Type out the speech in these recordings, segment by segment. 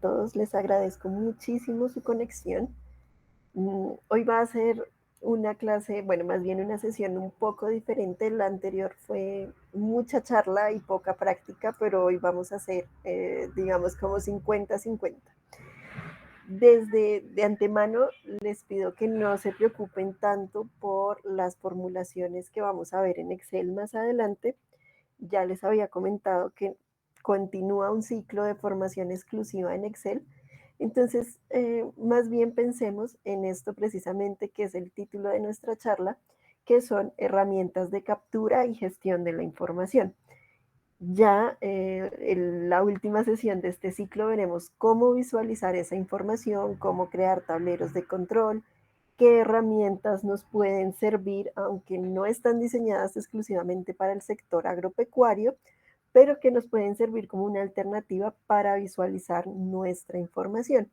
todos, les agradezco muchísimo su conexión. Hoy va a ser una clase, bueno, más bien una sesión un poco diferente. La anterior fue mucha charla y poca práctica, pero hoy vamos a hacer, digamos, como 50-50. Desde de antemano les pido que no se preocupen tanto por las formulaciones que vamos a ver en Excel más adelante. Ya les había comentado que continúa un ciclo de formación exclusiva en Excel. Entonces, más bien pensemos en esto precisamente, que es el título de nuestra charla, que son herramientas de captura y gestión de la información. Ya en la última sesión de este ciclo veremos cómo visualizar esa información, cómo crear tableros de control, qué herramientas nos pueden servir, aunque no están diseñadas exclusivamente para el sector agropecuario, pero que nos pueden servir como una alternativa para visualizar nuestra información.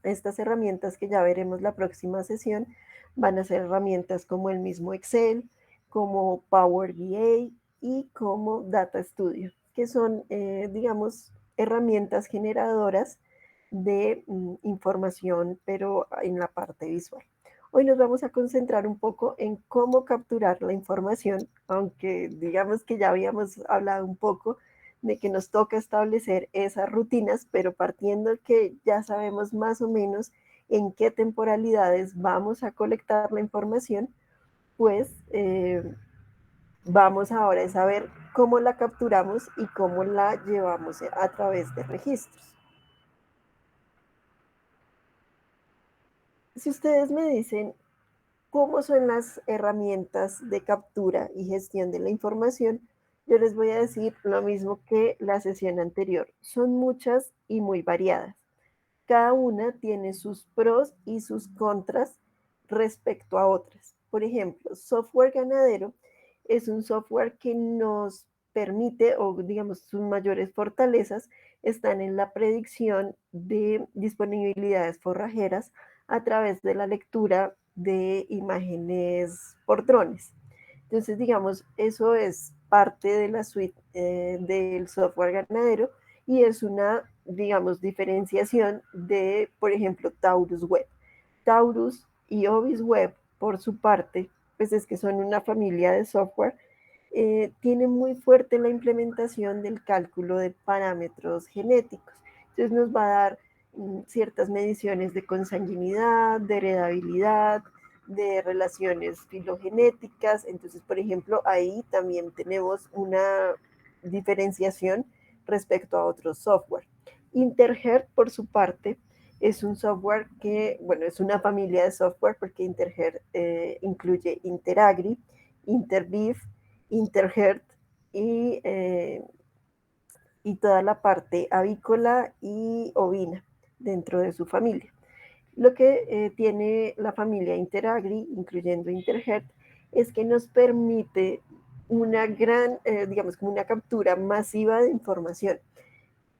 Estas herramientas que ya veremos la próxima sesión van a ser herramientas como el mismo Excel, como Power BI y como Data Studio, que son, digamos, herramientas generadoras de información, pero en la parte visual. Hoy nos vamos a concentrar un poco en cómo capturar la información, aunque digamos que ya habíamos hablado un poco de que nos toca establecer esas rutinas, pero partiendo que ya sabemos más o menos en qué temporalidades vamos a colectar la información, pues vamos ahora a saber cómo la capturamos y cómo la llevamos a través de registros. Si ustedes me dicen cómo son las herramientas de captura y gestión de la información, yo les voy a decir lo mismo que la sesión anterior. Son muchas y muy variadas. Cada una tiene sus pros y sus contras respecto a otras. Por ejemplo, software ganadero es un software que nos permite, o digamos, sus mayores fortalezas están en la predicción de disponibilidades forrajeras a través de la lectura de imágenes por drones. Entonces, digamos, eso es parte de la suite del software ganadero y es una, digamos, diferenciación de, por ejemplo, Taurus Web. Taurus y Ovis Web, por su parte, pues es que son una familia de software, tienen muy fuerte la implementación del cálculo de parámetros genéticos. Entonces nos va a dar ciertas mediciones de consanguinidad, de heredabilidad, de relaciones filogenéticas. Entonces, por ejemplo, ahí también tenemos una diferenciación respecto a otros software. Interher, por su parte, es un software que, bueno, es una familia de software porque Interher incluye Interagri, Interviv, Interhert y, y toda la parte avícola y ovina dentro de su familia. Lo que tiene la familia Interagri, incluyendo Interhert, es que nos permite una gran, digamos, como una captura masiva de información.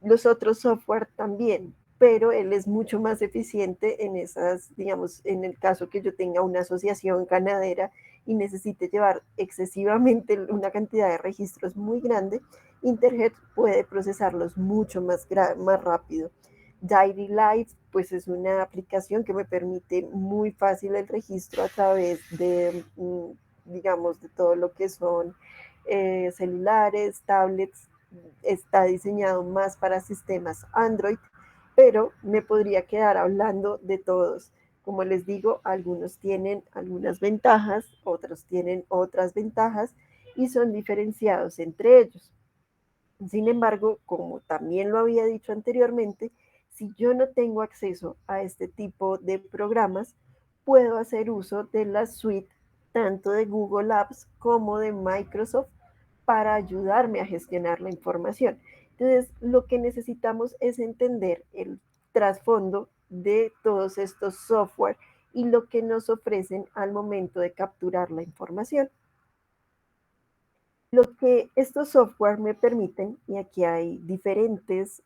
Los otros software también, pero él es mucho más eficiente en esas, digamos, en el caso que yo tenga una asociación ganadera y necesite llevar excesivamente una cantidad de registros muy grande, Interhead puede procesarlos mucho más rápido. Dairy Life, pues es una aplicación que me permite muy fácil el registro a través de, digamos, de todo lo que son celulares, tablets. Está diseñado más para sistemas Android, pero me podría quedar hablando de todos. Como les digo, algunos tienen algunas ventajas, otros tienen otras ventajas y son diferenciados entre ellos. Sin embargo, como también lo había dicho anteriormente, si yo no tengo acceso a este tipo de programas, puedo hacer uso de la suite tanto de Google Apps como de Microsoft para ayudarme a gestionar la información. Entonces, lo que necesitamos es entender el trasfondo de todos estos software y lo que nos ofrecen al momento de capturar la información. Lo que estos software me permiten, y aquí hay diferentes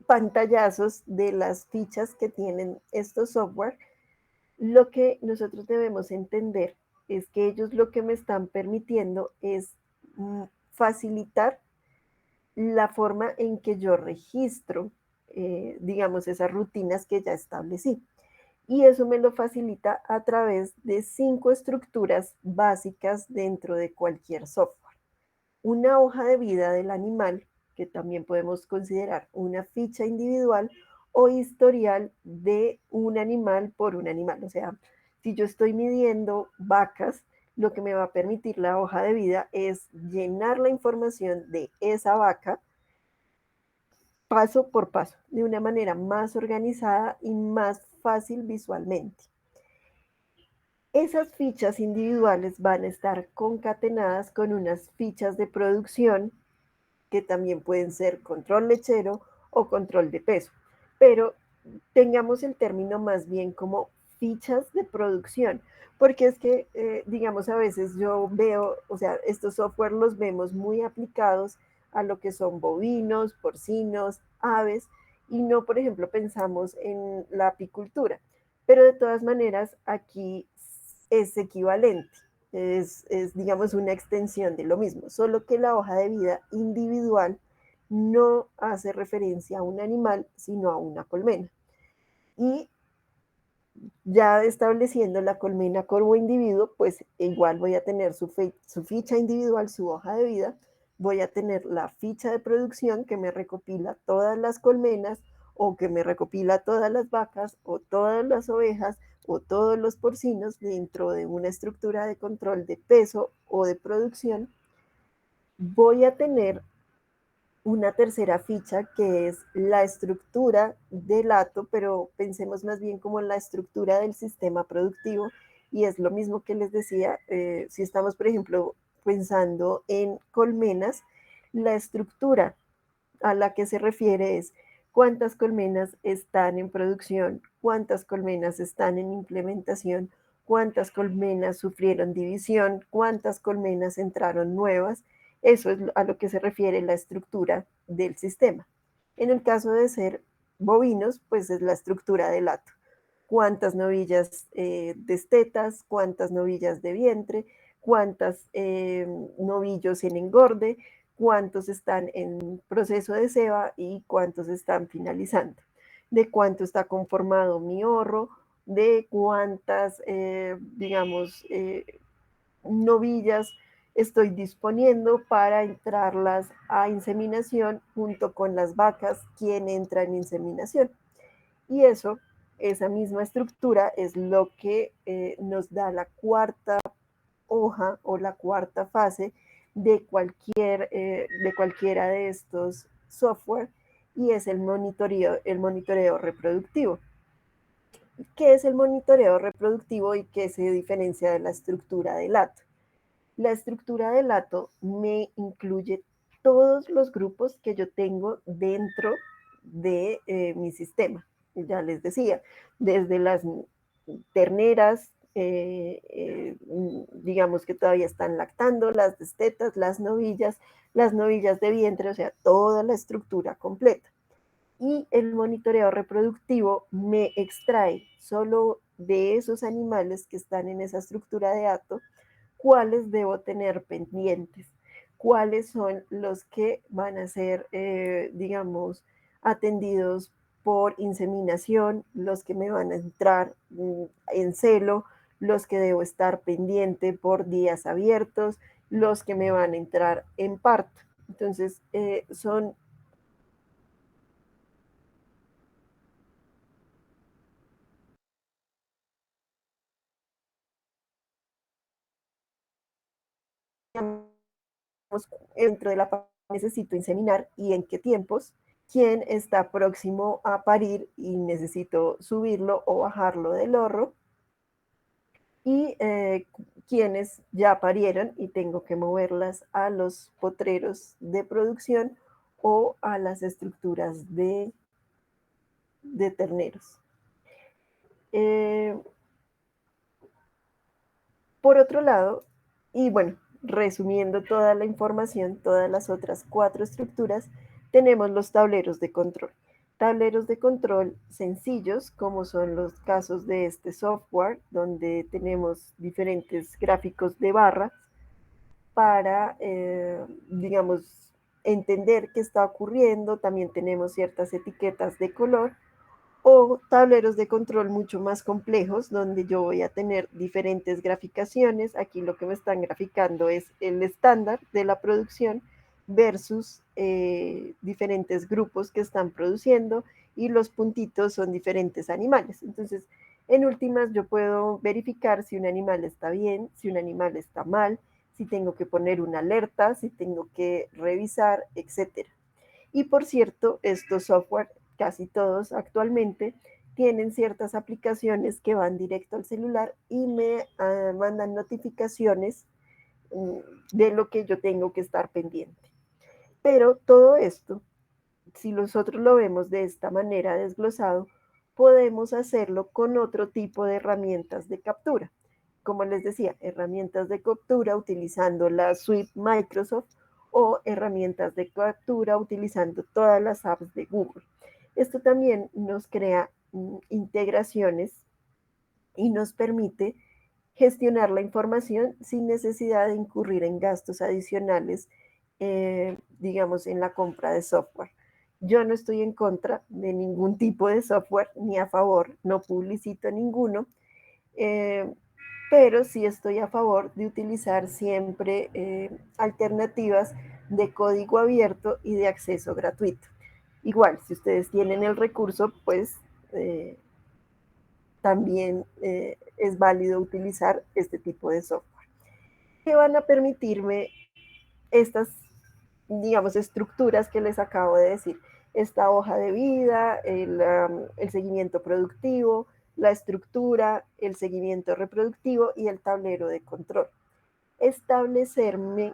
pantallazos de las fichas que tienen estos software, lo que nosotros debemos entender es que ellos lo que me están permitiendo es facilitar la forma en que yo registro, digamos, esas rutinas que ya establecí. Y eso me lo facilita a través de 5 estructuras básicas dentro de cualquier software. Una hoja de vida del animal, que también podemos considerar una ficha individual o historial de un animal por un animal. O sea, si yo estoy midiendo vacas, lo que me va a permitir la hoja de vida es llenar la información de esa vaca paso por paso, de una manera más organizada y más fácil visualmente. Esas fichas individuales van a estar concatenadas con unas fichas de producción que también pueden ser control lechero o control de peso, pero tengamos el término más bien como fichas de producción, porque es que, digamos, a veces yo veo, o sea, estos software los vemos muy aplicados a lo que son bovinos, porcinos, aves, y no, por ejemplo, pensamos en la apicultura. Pero de todas maneras, aquí es equivalente, digamos, una extensión de lo mismo, solo que la hoja de vida individual no hace referencia a un animal, sino a una colmena. Y ya estableciendo la colmena como individuo, pues igual voy a tener su ficha individual, su hoja de vida, voy a tener la ficha de producción que me recopila todas las colmenas o que me recopila todas las vacas o todas las ovejas o todos los porcinos dentro de una estructura de control de peso o de producción. Voy a tener una tercera ficha que es la estructura del hato, pero pensemos más bien como en la estructura del sistema productivo y es lo mismo que les decía, si estamos, por ejemplo, pensando en colmenas, la estructura a la que se refiere es cuántas colmenas están en producción, cuántas colmenas están en implementación, cuántas colmenas sufrieron división, cuántas colmenas entraron nuevas. Eso es a lo que se refiere la estructura del sistema. En el caso de ser bovinos, pues es la estructura del hato. Cuántas novillas destetas, cuántas novillas de vientre, cuántas novillos en engorde, cuántos están en proceso de ceba y cuántos están finalizando, de cuánto está conformado mi horro, de cuántas, digamos, novillas estoy disponiendo para entrarlas a inseminación junto con las vacas, quién entra en inseminación. Y eso, esa misma estructura es lo que nos da la cuarta hoja o la cuarta fase de cualquiera de estos software y es el monitoreo reproductivo. ¿Qué es el monitoreo reproductivo y qué se diferencia de la estructura del hato? La estructura del hato me incluye todos los grupos que yo tengo dentro de mi sistema. Ya les decía, desde las terneras, digamos que todavía están lactando, las destetas, las novillas de vientre, o sea, toda la estructura completa. Y el monitoreo reproductivo me extrae solo de esos animales que están en esa estructura de hato, cuáles debo tener pendientes, cuáles son los que van a ser, digamos, atendidos por inseminación, los que me van a entrar en celo, los que debo estar pendiente por días abiertos, los que me van a entrar en parto. Entonces, son dentro de la necesito inseminar y en qué tiempos, quién está próximo a parir y necesito subirlo o bajarlo del horro y quienes ya parieron y tengo que moverlas a los potreros de producción o a las estructuras de terneros. Eh, por otro lado, y bueno, resumiendo toda la información, todas las otras cuatro estructuras, tenemos los tableros de control. Tableros de control sencillos, como son los casos de este software, donde tenemos diferentes gráficos de barras para, digamos, entender qué está ocurriendo. También tenemos ciertas etiquetas de color o tableros de control mucho más complejos, donde yo voy a tener diferentes graficaciones. Aquí lo que me están graficando es el estándar de la producción versus diferentes grupos que están produciendo, y los puntitos son diferentes animales. Entonces, en últimas, yo puedo verificar si un animal está bien, si un animal está mal, si tengo que poner una alerta, si tengo que revisar, etcétera. Y por cierto, estos software, casi todos actualmente, tienen ciertas aplicaciones que van directo al celular y me mandan notificaciones mm, de lo que yo tengo que estar pendiente. Pero todo esto, si nosotros lo vemos de esta manera desglosado, podemos hacerlo con otro tipo de herramientas de captura. Como les decía, herramientas de captura utilizando la suite Microsoft o herramientas de captura utilizando todas las apps de Google. Esto también nos crea integraciones y nos permite gestionar la información sin necesidad de incurrir en gastos adicionales, digamos, en la compra de software. Yo no estoy en contra de ningún tipo de software ni a favor, no publicito ninguno, eh, pero sí estoy a favor de utilizar siempre alternativas de código abierto y de acceso gratuito. Igual, si ustedes tienen el recurso, pues también es válido utilizar este tipo de software, que van a permitirme estas, digamos, estructuras que les acabo de decir. Esta hoja de vida, el seguimiento productivo, la estructura, el seguimiento reproductivo y el tablero de control. Establecerme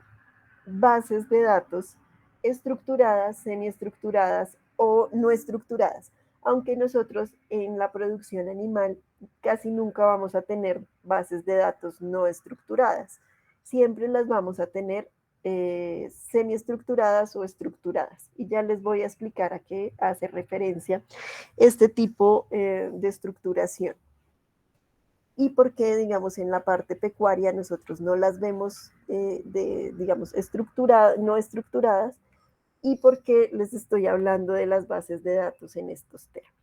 bases de datos estructuradas, semiestructuradas o no estructuradas. Aunque nosotros en la producción animal casi nunca vamos a tener bases de datos no estructuradas. Siempre las vamos a tener semiestructuradas o estructuradas. Y ya les voy a explicar a qué hace referencia este tipo de estructuración. Y por qué, digamos, en la parte pecuaria nosotros no las vemos, digamos, no estructuradas, y por qué les estoy hablando de las bases de datos en estos términos.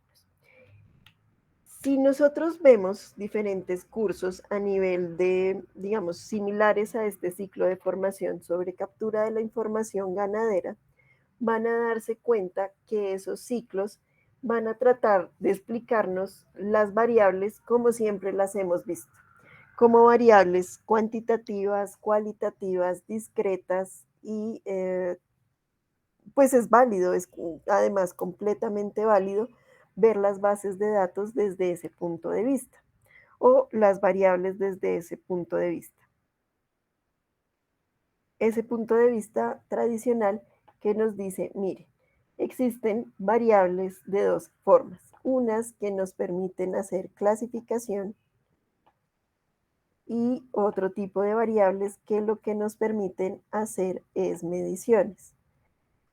Si nosotros vemos diferentes cursos a nivel de, digamos, similares a este ciclo de formación sobre captura de la información ganadera, van a darse cuenta que esos ciclos van a tratar de explicarnos las variables como siempre las hemos visto, como variables cuantitativas, cualitativas, discretas, y pues es válido, es además completamente válido ver las bases de datos desde ese punto de vista o las variables desde ese punto de vista. Ese punto de vista tradicional que nos dice, mire, existen variables de dos formas, unas que nos permiten hacer clasificación y otro tipo de variables que lo que nos permiten hacer es mediciones,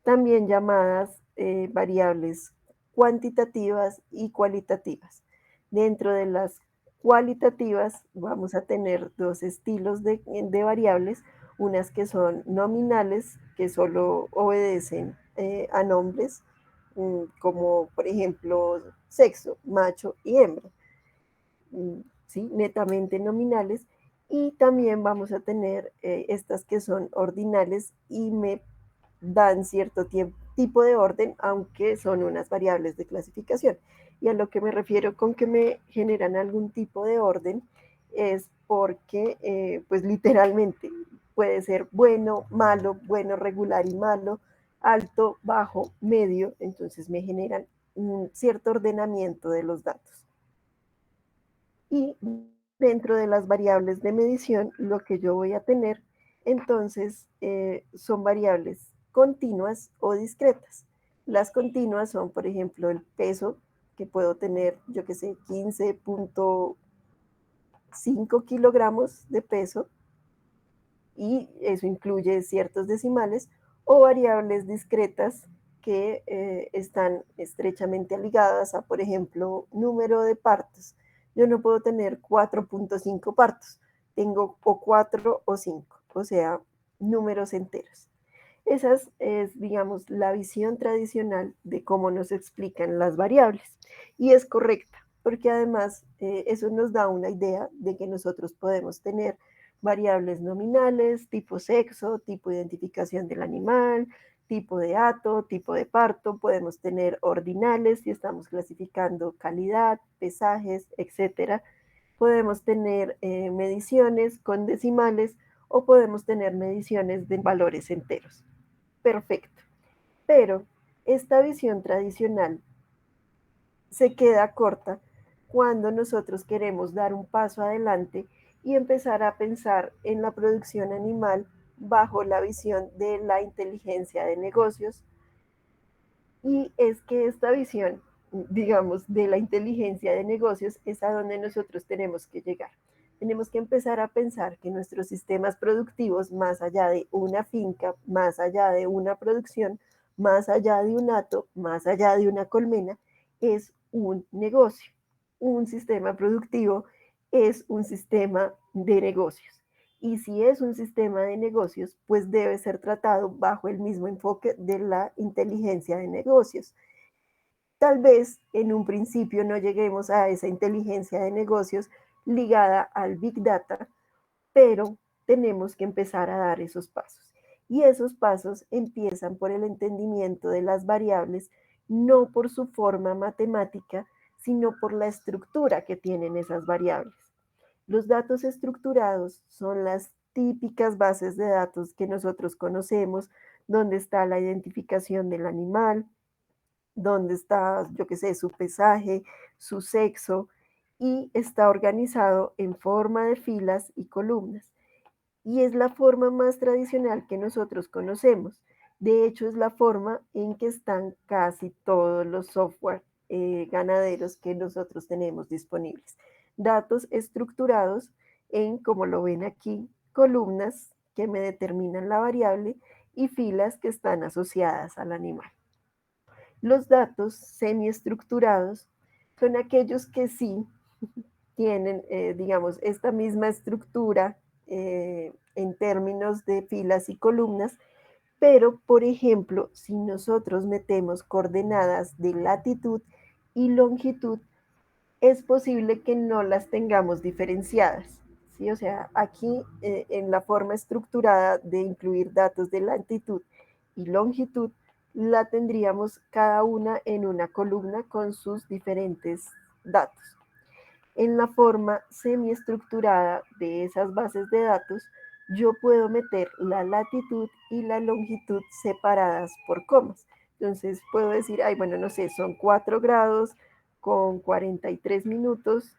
también llamadas variables cuantitativas y cualitativas. Dentro de las cualitativas vamos a tener dos estilos de variables, unas que son nominales, que solo obedecen a nombres, como por ejemplo sexo, macho y hembra, ¿sí? Netamente nominales. Y también vamos a tener estas que son ordinales y me dan cierto tipo de orden, aunque son unas variables de clasificación. Y a lo que me refiero con que me generan algún tipo de orden es porque, pues literalmente, puede ser bueno, malo, bueno, regular y malo, alto, bajo, medio, entonces me generan un cierto ordenamiento de los datos. Y dentro de las variables de medición, lo que yo voy a tener, entonces, son variables continuas o discretas. Las continuas son, por ejemplo, el peso, que puedo tener, yo que sé, 15,5 kilogramos de peso, y eso incluye ciertos decimales, o variables discretas que están estrechamente ligadas a, por ejemplo, número de partos. Yo no puedo tener 4,5 partos, tengo o 4 o 5, o sea, números enteros. Esa es, digamos, la visión tradicional de cómo nos explican las variables. Y es correcta, porque además eso nos da una idea de que nosotros podemos tener variables nominales, tipo sexo, tipo identificación del animal, tipo de hato, tipo de parto, podemos tener ordinales si estamos clasificando calidad, pesajes, etcétera. Podemos tener mediciones con decimales o podemos tener mediciones de valores enteros. Perfecto. Pero esta visión tradicional se queda corta cuando nosotros queremos dar un paso adelante y empezar a pensar en la producción animal bajo la visión de la inteligencia de negocios. Y es que esta visión, digamos, de la inteligencia de negocios es a donde nosotros tenemos que llegar. Tenemos que empezar a pensar que nuestros sistemas productivos, más allá de una finca, más allá de una producción, más allá de un hato, más allá de una colmena, es un negocio. Un sistema productivo es un sistema de negocios. Y si es un sistema de negocios, pues debe ser tratado bajo el mismo enfoque de la inteligencia de negocios. Tal vez en un principio no lleguemos a esa inteligencia de negocios ligada al Big Data, pero tenemos que empezar a dar esos pasos. Y esos pasos empiezan por el entendimiento de las variables, no por su forma matemática, sino por la estructura que tienen esas variables. Los datos estructurados son las típicas bases de datos que nosotros conocemos, donde está la identificación del animal, donde está, yo qué sé, su pesaje, su sexo, y está organizado en forma de filas y columnas. Y es la forma más tradicional que nosotros conocemos. De hecho, es la forma en que están casi todos los software ganaderos que nosotros tenemos disponibles. Datos estructurados en, como lo ven aquí, columnas que me determinan la variable y filas que están asociadas al animal. Los datos semiestructurados son aquellos que sí tienen, digamos, esta misma estructura en términos de filas y columnas, pero, por ejemplo, si nosotros metemos coordenadas de latitud y longitud, es posible que no las tengamos diferenciadas. ¿Sí? O sea, aquí en la forma estructurada de incluir datos de latitud y longitud, la tendríamos cada una en una columna con sus diferentes datos. En la forma semiestructurada de esas bases de datos, yo puedo meter la latitud y la longitud separadas por comas. Entonces puedo decir, ay, bueno, no sé, son 4 grados con 43 minutos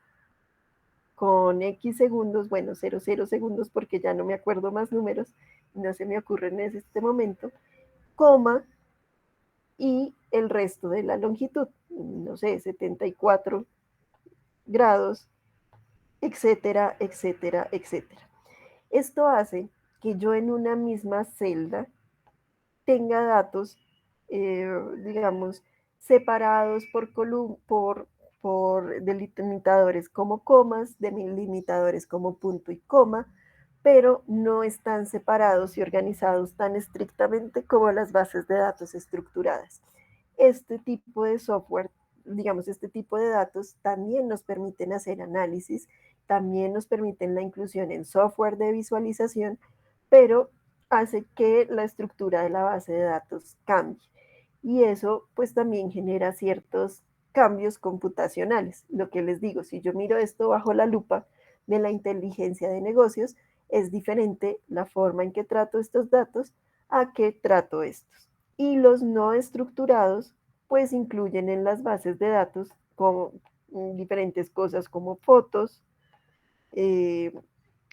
con X segundos, bueno, 00 segundos porque ya no me acuerdo más números, no se me ocurren en este momento, coma y el resto de la longitud, no sé, 74 grados, etcétera, etcétera, etcétera. Esto hace que yo en una misma celda tenga datos, digamos, separados por delimitadores como comas, delimitadores como punto y coma, pero no están separados y organizados tan estrictamente como las bases de datos estructuradas. Este tipo de software, digamos, este tipo de datos también nos permiten hacer análisis, también nos permiten la inclusión en software de visualización, pero hace que la estructura de la base de datos cambie. Y eso pues también genera ciertos cambios computacionales. Lo que les digo, si yo miro esto bajo la lupa de la inteligencia de negocios, es diferente la forma en que trato estos datos a que trato estos. Y los no estructurados pues incluyen en las bases de datos como diferentes cosas como fotos, eh,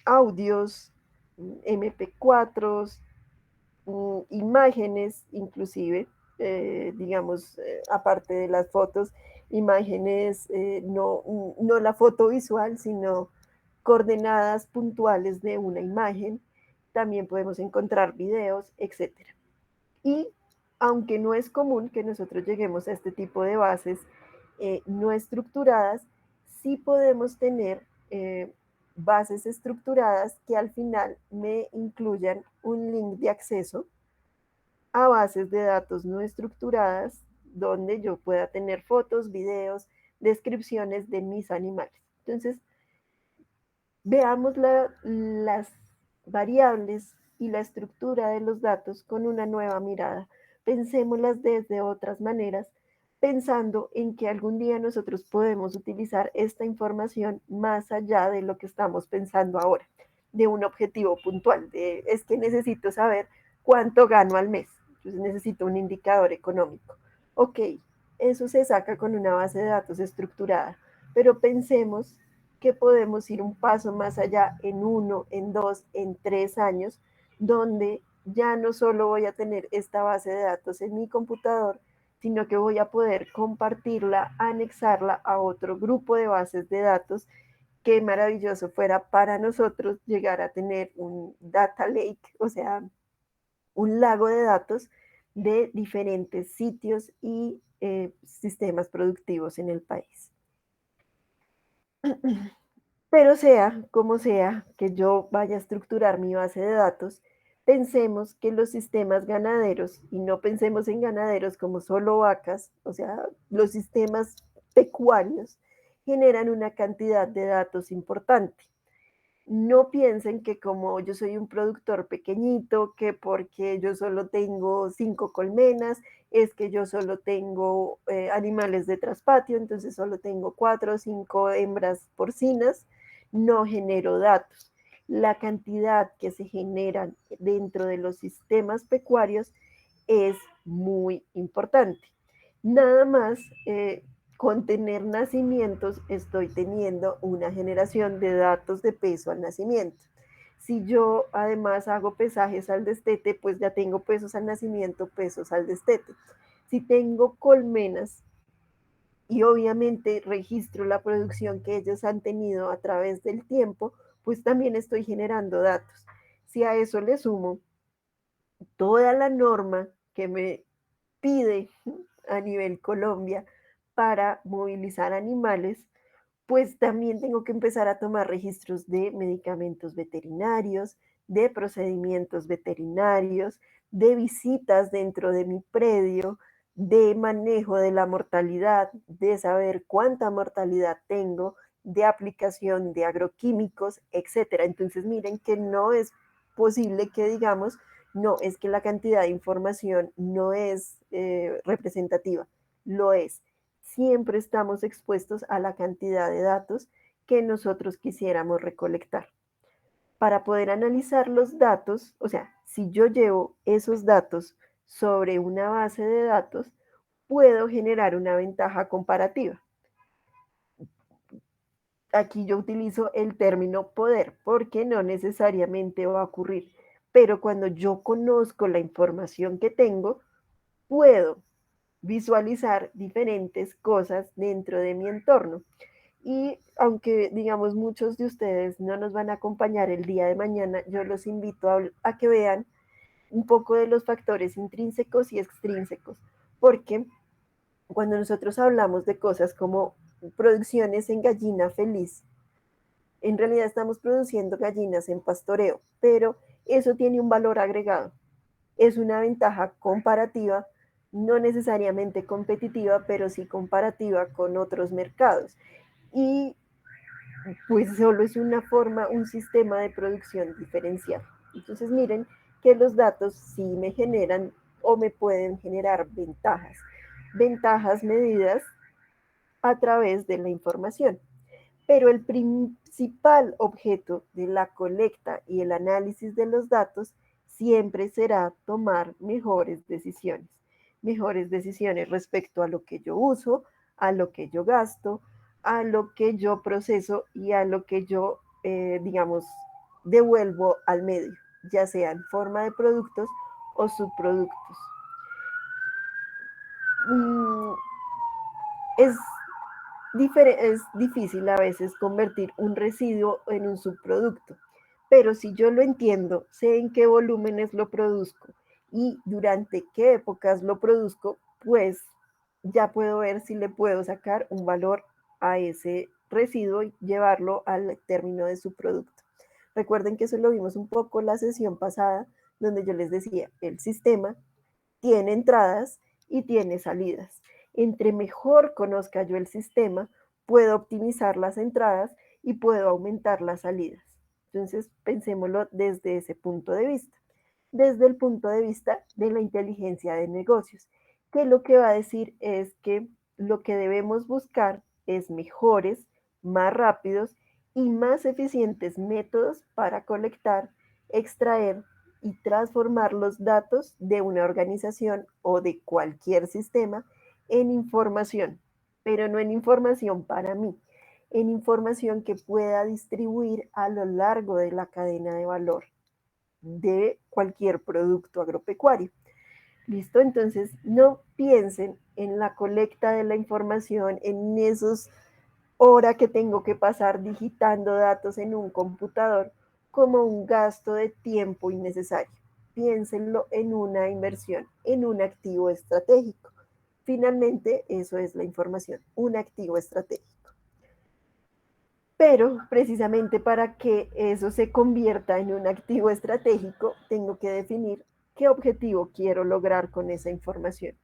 audios, MP4, imágenes inclusive, digamos, aparte de las fotos, imágenes, no la foto visual, sino coordenadas puntuales de una imagen. También podemos encontrar videos, etcétera. Y aunque no es común que nosotros lleguemos a este tipo de bases no estructuradas, sí podemos tener bases estructuradas que al final me incluyan un link de acceso a bases de datos no estructuradas donde yo pueda tener fotos, videos, descripciones de mis animales. Entonces, veamos las variables y la estructura de los datos con una nueva mirada. Pensémoslas desde otras maneras, pensando en que algún día nosotros podemos utilizar esta información más allá de lo que estamos pensando ahora, de un objetivo puntual, es que necesito saber cuánto gano al mes, entonces necesito un indicador económico. Ok, eso se saca con una base de datos estructurada, pero pensemos que podemos ir un paso más allá en 1, en 2, en 3 años, donde ya no solo voy a tener esta base de datos en mi computador, sino que voy a poder compartirla, anexarla a otro grupo de bases de datos. Qué maravilloso fuera para nosotros llegar a tener un data lake, o sea, un lago de datos de diferentes sitios y sistemas productivos en el país. Pero sea como sea que yo vaya a estructurar mi base de datos, pensemos que los sistemas ganaderos, y no pensemos en ganaderos como solo vacas, o sea, los sistemas pecuarios generan una cantidad de datos importante. No piensen que como yo soy un productor pequeñito, que porque yo solo tengo 5 colmenas, es que yo solo tengo animales de traspatio, entonces solo tengo 4 o 5 hembras porcinas, no genero datos. La cantidad que se generan dentro de los sistemas pecuarios es muy importante. Nada más con tener nacimientos estoy teniendo una generación de datos de peso al nacimiento. Si yo además hago pesajes al destete, pues ya tengo pesos al nacimiento, pesos al destete. Si tengo colmenas y obviamente registro la producción que ellos han tenido a través del tiempo, pues también estoy generando datos. Si a eso le sumo toda la norma que me pide a nivel Colombia para movilizar animales, pues también tengo que empezar a tomar registros de medicamentos veterinarios, de procedimientos veterinarios, de visitas dentro de mi predio, de manejo de la mortalidad, de saber cuánta mortalidad tengo, de aplicación de agroquímicos, etcétera. Entonces, miren que no es posible que digamos, no, es que la cantidad de información no es representativa, lo es. Siempre estamos expuestos a la cantidad de datos que nosotros quisiéramos recolectar. Para poder analizar los datos, o sea, si yo llevo esos datos sobre una base de datos, puedo generar una ventaja comparativa. Aquí yo utilizo el término poder porque no necesariamente va a ocurrir, pero cuando yo conozco la información que tengo, puedo visualizar diferentes cosas dentro de mi entorno. Y aunque, digamos, muchos de ustedes no nos van a acompañar el día de mañana, yo los invito a que vean un poco de los factores intrínsecos y extrínsecos, porque cuando nosotros hablamos de cosas como producciones en gallina feliz, en realidad estamos produciendo gallinas en pastoreo, pero eso tiene un valor agregado. Es una ventaja comparativa, no necesariamente competitiva, pero sí comparativa con otros mercados. Y pues solo es una forma, un sistema de producción diferencial. Entonces miren que los datos sí me generan o me pueden generar ventajas. Ventajas medidas a través de la información. Pero el principal objeto de la colecta y el análisis de los datos siempre será tomar mejores decisiones respecto a lo que yo uso, a lo que yo gasto, a lo que yo proceso y a lo que yo, digamos, devuelvo al medio, ya sea en forma de productos o subproductos. Mm, es es difícil a veces convertir un residuo en un subproducto, pero si yo lo entiendo, sé en qué volúmenes lo produzco y durante qué épocas lo produzco, pues ya puedo ver si le puedo sacar un valor a ese residuo y llevarlo al término de su producto. Recuerden que eso lo vimos un poco la sesión pasada, donde yo les decía, el sistema tiene entradas y tiene salidas. Entre mejor conozca yo el sistema, puedo optimizar las entradas y puedo aumentar las salidas. Entonces, pensémoslo desde ese punto de vista. Desde el punto de vista de la inteligencia de negocios, que lo que va a decir es que lo que debemos buscar es mejores, más rápidos y más eficientes métodos para colectar, extraer y transformar los datos de una organización o de cualquier sistema en información, pero no en información para mí, en información que pueda distribuir a lo largo de la cadena de valor de cualquier producto agropecuario. ¿Listo? Entonces, no piensen en la colecta de la información, en esos horas que tengo que pasar digitando datos en un computador como un gasto de tiempo innecesario. Piénsenlo en una inversión, en un activo estratégico. Finalmente, eso es la información, un activo estratégico. Pero precisamente para que eso se convierta en un activo estratégico, tengo que definir qué objetivo quiero lograr con esa información.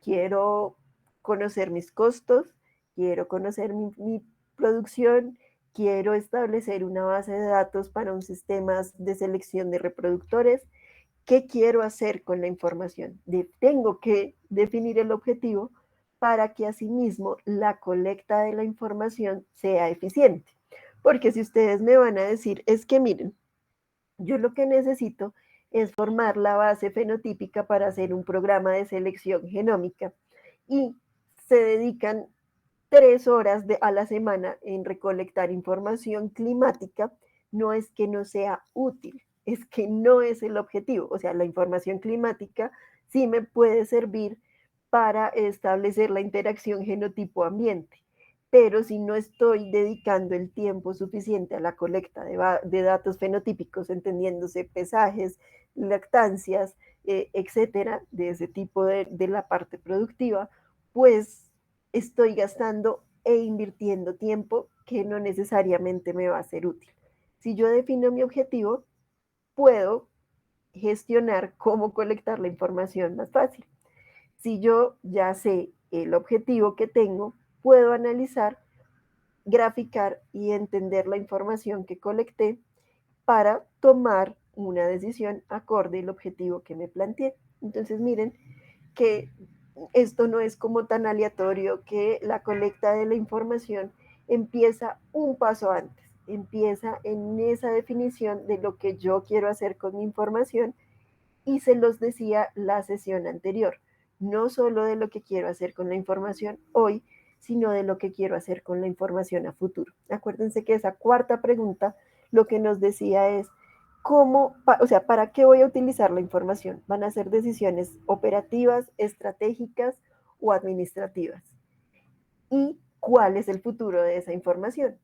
Quiero conocer mis costos, quiero conocer mi producción, quiero establecer una base de datos para un sistema de selección de reproductores. ¿Qué quiero hacer con la información? Tengo que definir el objetivo para que asimismo la colecta de la información sea eficiente. Porque si ustedes me van a decir, es que miren, yo lo que necesito es formar la base fenotípica para hacer un programa de selección genómica y se dedican 3 horas a la semana en recolectar información climática, no es que no sea útil, es que no es el objetivo. O sea, la información climática sí me puede servir para establecer la interacción genotipo-ambiente, pero si no estoy dedicando el tiempo suficiente a la colecta de datos fenotípicos, entendiéndose pesajes, lactancias, etcétera, de ese tipo de la parte productiva, pues estoy gastando e invirtiendo tiempo que no necesariamente me va a ser útil. Si yo defino mi objetivo, puedo gestionar cómo colectar la información más fácil. Si yo ya sé el objetivo que tengo, puedo analizar, graficar y entender la información que colecté para tomar una decisión acorde al objetivo que me planteé. Entonces, miren que esto no es como tan aleatorio, que la colecta de la información empieza un paso antes, empieza en esa definición de lo que yo quiero hacer con mi información y se los decía la sesión anterior, no solo de lo que quiero hacer con la información hoy, sino de lo que quiero hacer con la información a futuro. Acuérdense que esa cuarta pregunta lo que nos decía es, ¿cómo, o sea, para qué voy a utilizar la información? ¿Van a ser decisiones operativas, estratégicas o administrativas? ¿Y cuál es el futuro de esa información?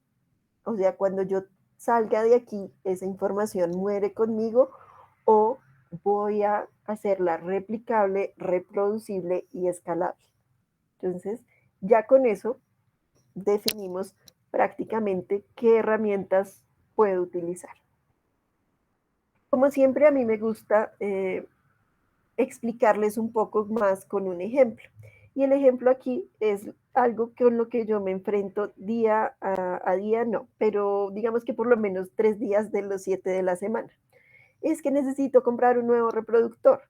O sea, cuando yo salga de aquí, esa información muere conmigo o voy a hacerla replicable, reproducible y escalable. Entonces, ya con eso definimos prácticamente qué herramientas puedo utilizar. Como siempre, a mí me gusta explicarles un poco más con un ejemplo. Y el ejemplo aquí es algo con lo que yo me enfrento día a día, no, pero digamos que por lo menos 3 días de los 7 de la semana. Es que necesito comprar un nuevo reproductor,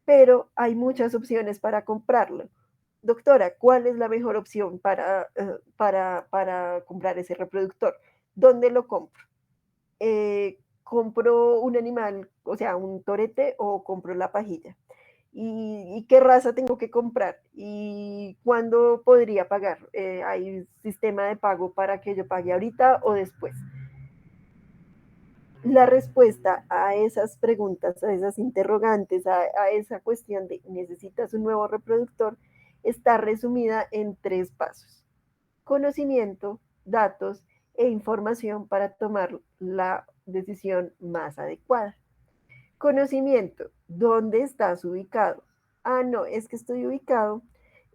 pero hay muchas opciones para comprarlo. Doctora, ¿cuál es la mejor opción para comprar ese reproductor? ¿Dónde lo compro? ¿Compro un animal, o sea, un torete o compro la pajilla? ¿Y qué raza tengo que comprar? ¿Y cuándo podría pagar? ¿Hay sistema de pago para que yo pague ahorita o después? La respuesta a esas preguntas, a esas interrogantes, a esa cuestión de necesitas un nuevo reproductor, está resumida en 3 pasos: conocimiento, datos e información para tomar la decisión más adecuada. Conocimiento, ¿dónde estás ubicado? Ah, no, es que estoy ubicado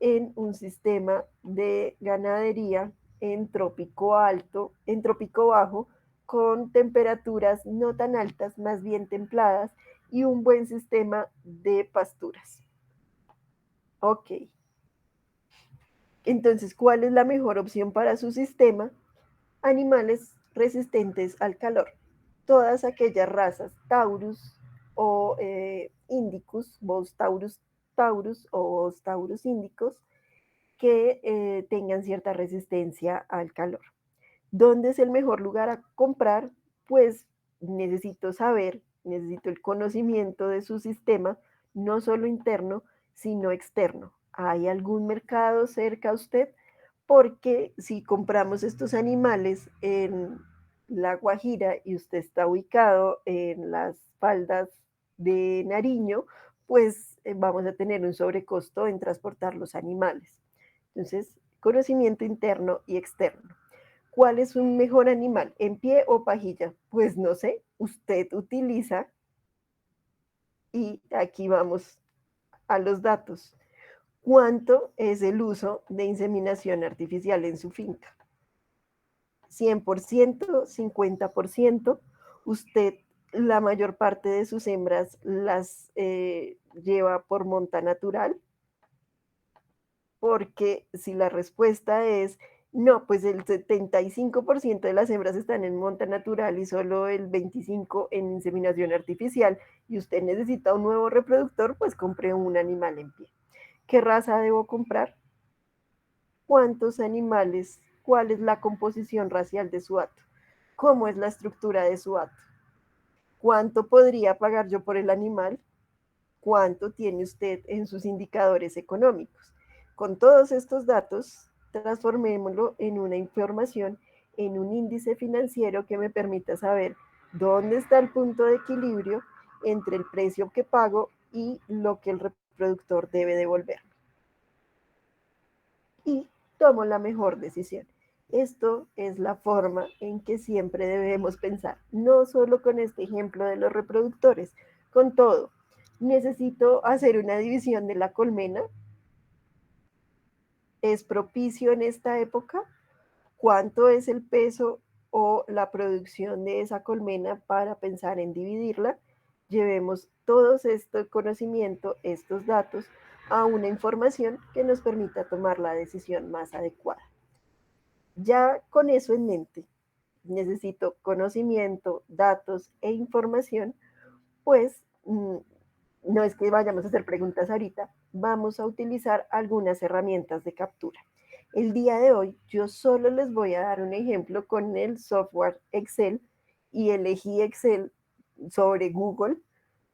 en un sistema de ganadería en trópico alto, en trópico bajo, con temperaturas no tan altas, más bien templadas, y un buen sistema de pasturas. Ok, entonces, ¿cuál es la mejor opción para su sistema? Animales resistentes al calor. Todas aquellas razas Taurus o Indicus, Bos Taurus taurus o Bos Taurus indicus, que tengan cierta resistencia al calor. ¿Dónde es el mejor lugar a comprar? Pues necesito saber, necesito el conocimiento de su sistema, no solo interno, sino externo. ¿Hay algún mercado cerca a usted? Porque si compramos estos animales en La Guajira y usted está ubicado en las faldas de Nariño, pues vamos a tener un sobrecosto en transportar los animales. Entonces, conocimiento interno y externo. ¿Cuál es un mejor animal? ¿En pie o pajilla? Pues no sé, usted utiliza y aquí vamos a los datos. ¿Cuánto es el uso de inseminación artificial en su finca? 100%, 50%. Usted, la mayor parte de sus hembras las lleva por monta natural, porque si la respuesta es no, pues el 75% de las hembras están en monta natural y solo el 25% en inseminación artificial, y usted necesita un nuevo reproductor, pues compre un animal en pie. ¿Qué raza debo comprar? ¿Cuántos animales? ¿Cuál es la composición racial de su hato? ¿Cómo es la estructura de su hato? ¿Cuánto podría pagar yo por el animal? ¿Cuánto tiene usted en sus indicadores económicos? Con todos estos datos, transformémoslo en una información, en un índice financiero que me permita saber dónde está el punto de equilibrio entre el precio que pago y lo que el reproductor debe devolver. Y tomo la mejor decisión. Esto es la forma en que siempre debemos pensar, no solo con este ejemplo de los reproductores, con todo. Necesito hacer una división de la colmena. ¿Es propicio en esta época? ¿Cuánto es el peso o la producción de esa colmena para pensar en dividirla? Llevemos todo este conocimiento, estos datos, a una información que nos permita tomar la decisión más adecuada. Ya con eso en mente, necesito conocimiento, datos e información, pues no es que vayamos a hacer preguntas ahorita, vamos a utilizar algunas herramientas de captura. El día de hoy yo solo les voy a dar un ejemplo con el software Excel, y elegí Excel sobre Google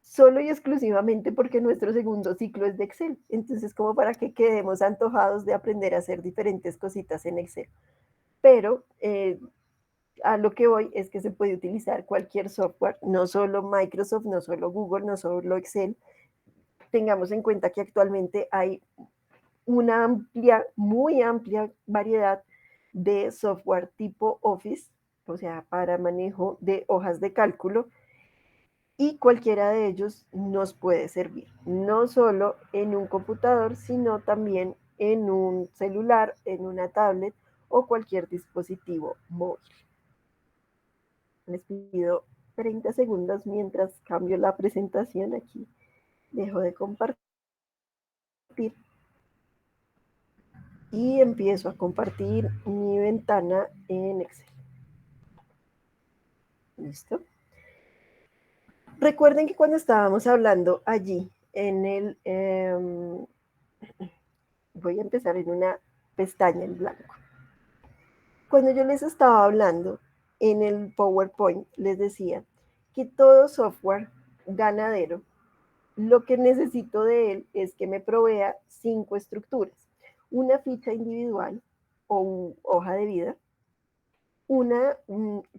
solo y exclusivamente porque nuestro segundo ciclo es de Excel. Entonces, como para que quedemos antojados de aprender a hacer diferentes cositas en Excel. Pero a lo que voy es que se puede utilizar cualquier software, no solo Microsoft, no solo Google, no solo Excel. Tengamos en cuenta que actualmente hay una amplia, muy amplia variedad de software tipo Office, o sea, para manejo de hojas de cálculo, y cualquiera de ellos nos puede servir, no solo en un computador, sino también en un celular, en una tablet o cualquier dispositivo móvil. Les pido 30 segundos mientras cambio la presentación aquí. Dejo de compartir y empiezo a compartir mi ventana en Excel. ¿Listo? Recuerden que cuando estábamos hablando allí en el... voy a empezar en una pestaña en blanco. Cuando yo les estaba hablando en el PowerPoint, les decía que todo software ganadero, lo que necesito de él es que me provea 5 estructuras: una ficha individual o hoja de vida, una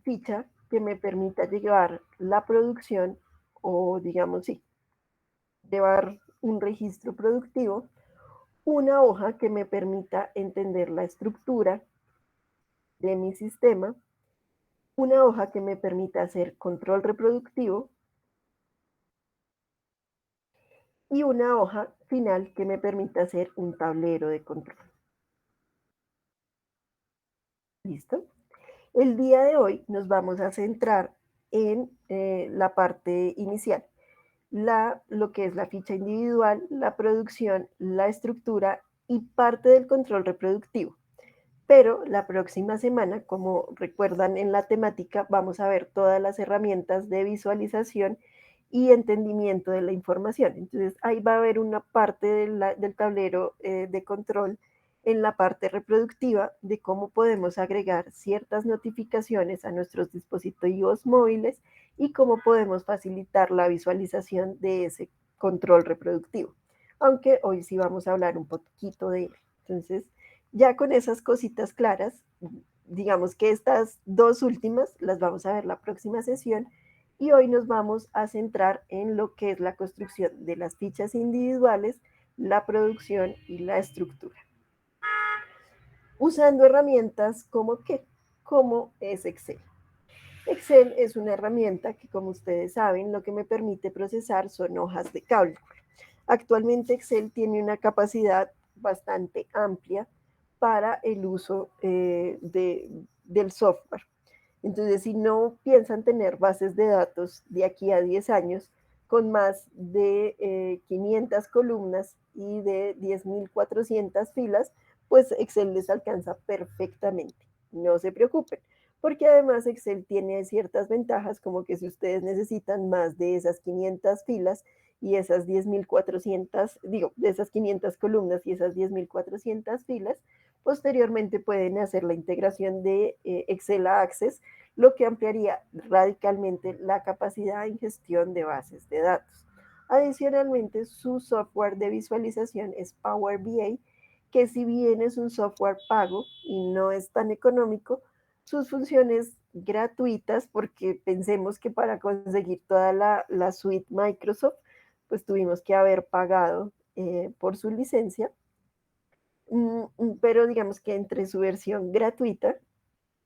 ficha que me permita llevar la producción, o digamos, sí, llevar un registro productivo, una hoja que me permita entender la estructura de mi sistema, una hoja que me permita hacer control reproductivo y una hoja final que me permita hacer un tablero de control. ¿Listo? El día de hoy nos vamos a centrar en la parte inicial. lo que es la ficha individual, la producción, la estructura y parte del control reproductivo. Pero la próxima semana, como recuerdan en la temática, vamos a ver todas las herramientas de visualización y entendimiento de la información. Entonces, ahí va a haber una parte del tablero de control en la parte reproductiva de cómo podemos agregar ciertas notificaciones a nuestros dispositivos móviles y cómo podemos facilitar la visualización de ese control reproductivo. Aunque hoy sí vamos a hablar un poquito de él. Entonces, ya con esas cositas claras, digamos que estas dos últimas las vamos a ver la próxima sesión y hoy nos vamos a centrar en lo que es la construcción de las fichas individuales, la producción y la estructura. Usando herramientas como qué, como es Excel. Excel es una herramienta que, como ustedes saben, lo que me permite procesar son hojas de cálculo. Actualmente Excel tiene una capacidad bastante amplia para el uso del software. Entonces, si no piensan tener bases de datos de aquí a 10 años con más de 500 columnas y de 10.400 filas, pues Excel les alcanza perfectamente. No se preocupen, porque además Excel tiene ciertas ventajas, como que si ustedes necesitan más de esas 500 filas y esas 10.400, digo, de esas 500 columnas y esas 10.400 filas, posteriormente pueden hacer la integración de Excel a Access, lo que ampliaría radicalmente la capacidad en gestión de bases de datos. Adicionalmente, su software de visualización es Power BI, que si bien es un software pago y no es tan económico, sus funciones gratuitas, porque pensemos que para conseguir toda la suite Microsoft, pues tuvimos que haber pagado por su licencia, pero digamos que entre su versión gratuita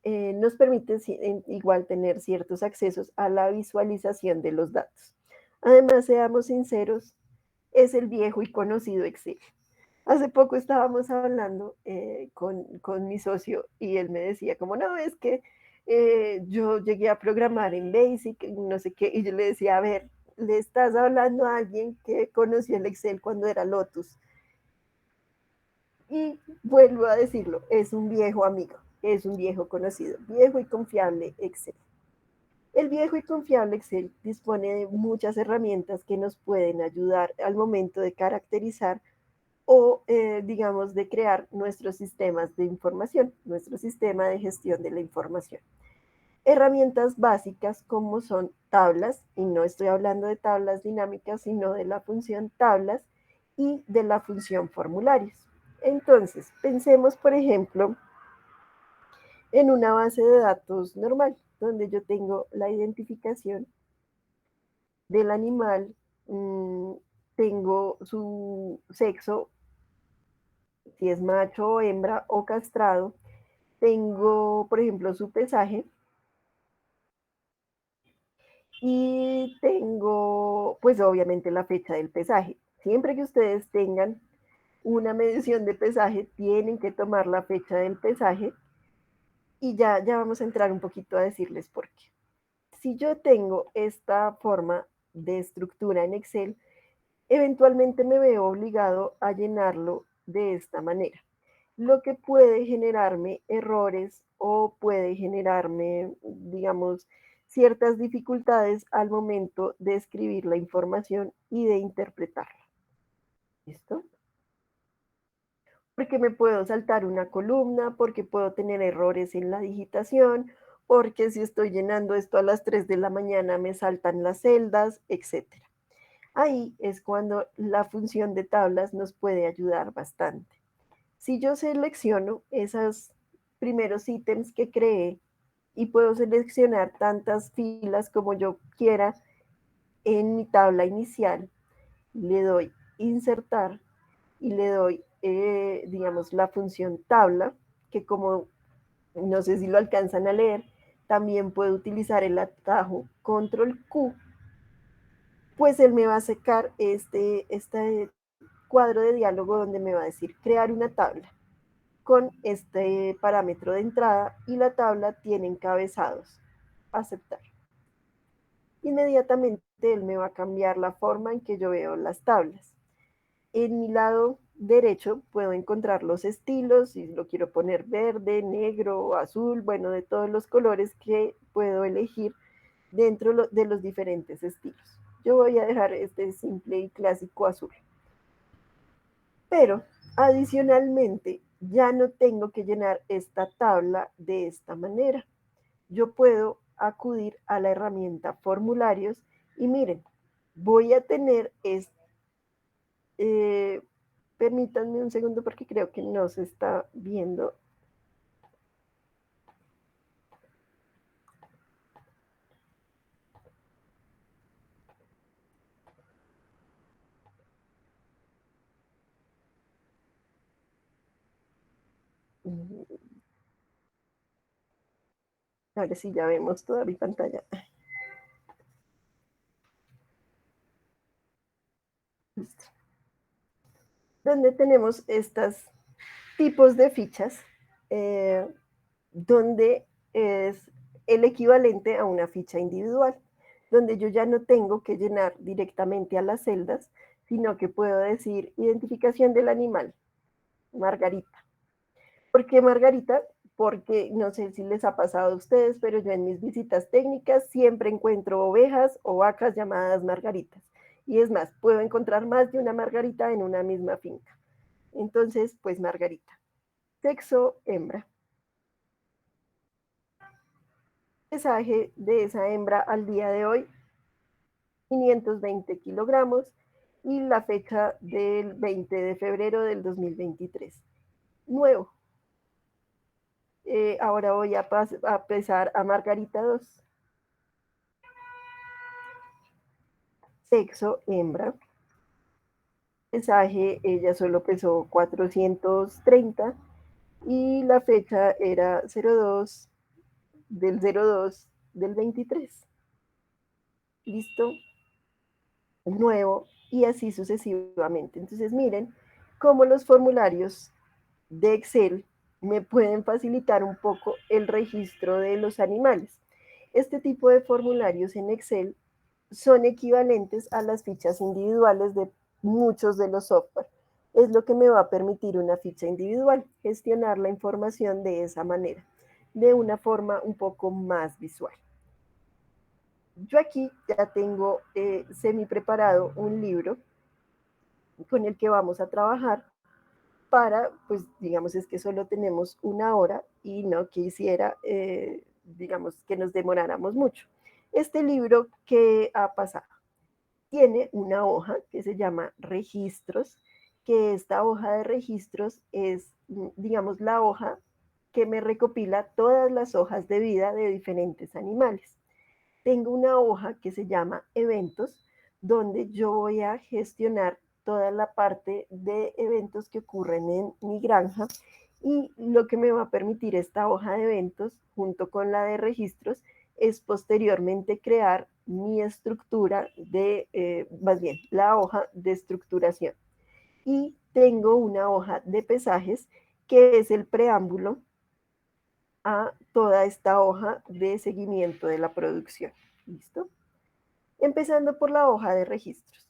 nos permite igual tener ciertos accesos a la visualización de los datos. Además, seamos sinceros, es el viejo y conocido Excel. Hace poco estábamos hablando con mi socio y él me decía como, no, es que yo llegué a programar en Basic, no sé qué, y yo le decía, a ver, le estás hablando a alguien que conoció el Excel cuando era Lotus. Y vuelvo a decirlo, es un viejo amigo, es un viejo conocido, viejo y confiable Excel. El viejo y confiable Excel dispone de muchas herramientas que nos pueden ayudar al momento de caracterizar o, digamos, de crear nuestros sistemas de información, nuestro sistema de gestión de la información. Herramientas básicas como son tablas, y no estoy hablando de tablas dinámicas, sino de la función tablas y de la función formularios. Entonces, pensemos, por ejemplo, en una base de datos normal, donde yo tengo la identificación del animal, mmm, tengo su sexo, si es macho o hembra o castrado, tengo, por ejemplo, su pesaje y tengo, pues obviamente, la fecha del pesaje. Siempre que ustedes tengan una medición de pesaje, tienen que tomar la fecha del pesaje y ya vamos a entrar un poquito a decirles por qué. Si yo tengo esta forma de estructura en Excel, eventualmente me veo obligado a llenarlo de esta manera, lo que puede generarme errores o puede generarme, digamos, ciertas dificultades al momento de escribir la información y de interpretarla. ¿Listo? Porque me puedo saltar una columna, porque puedo tener errores en la digitación, porque si estoy llenando esto a las 3 de la mañana me saltan las celdas, etcétera. Ahí es cuando la función de tablas nos puede ayudar bastante. Si yo selecciono esos primeros ítems que creé y puedo seleccionar tantas filas como yo quiera en mi tabla inicial, le doy insertar y le doy, digamos, la función tabla, que como no sé si lo alcanzan a leer, también puedo utilizar el atajo control Q, pues él me va a sacar este cuadro de diálogo donde me va a decir crear una tabla con este parámetro de entrada y la tabla tiene encabezados. Aceptar. Inmediatamente él me va a cambiar la forma en que yo veo las tablas. En mi lado derecho puedo encontrar los estilos, si lo quiero poner verde, negro, azul, bueno, de todos los colores que puedo elegir dentro de los diferentes estilos. Yo voy a dejar este simple y clásico azul. Pero adicionalmente, ya no tengo que llenar esta tabla de esta manera. Yo puedo acudir a la herramienta formularios y miren, voy a tener eh, permítanme un segundo porque creo que no se está viendo. Ahora sí ya vemos toda mi pantalla. Listo. Donde tenemos estos tipos de fichas, eh, donde es el equivalente a una ficha individual, donde yo ya no tengo que llenar directamente a las celdas, sino que puedo decir identificación del animal, Margarita. ¿Por qué Margarita? Porque no sé si les ha pasado a ustedes, pero yo en mis visitas técnicas siempre encuentro ovejas o vacas llamadas margaritas. Y es más, puedo encontrar más de una margarita en una misma finca. Entonces, pues margarita. Sexo, hembra. Pesaje de esa hembra al día de hoy, 520 kilogramos y la fecha del 20 de febrero del 2023. Nuevo. Ahora voy a pesar a Margarita 2. Sexo, hembra. Pesaje, ella solo pesó 430 y la fecha era 02 del 02 del 23. ¿Listo? Nuevo y así sucesivamente. Entonces miren cómo los formularios de Excel me pueden facilitar un poco el registro de los animales. Este tipo de formularios en Excel son equivalentes a las fichas individuales de muchos de los software. Es lo que me va a permitir una ficha individual, gestionar la información de esa manera, de una forma un poco más visual. Yo aquí ya tengo semi preparado un libro con el que vamos a trabajar para, pues digamos, es que solo tenemos una hora y no quisiera, digamos, que nos demoráramos mucho. Este libro, ¿qué ha pasado? Tiene una hoja que se llama registros, que esta hoja de registros es, digamos, la hoja que me recopila todas las hojas de vida de diferentes animales. Tengo una hoja que se llama eventos, donde yo voy a gestionar toda la parte de eventos que ocurren en mi granja y lo que me va a permitir esta hoja de eventos junto con la de registros es posteriormente crear mi estructura de, más bien, la hoja de estructuración. Y tengo una hoja de pesajes que es el preámbulo a toda esta hoja de seguimiento de la producción. ¿Listo? Empezando por la hoja de registros.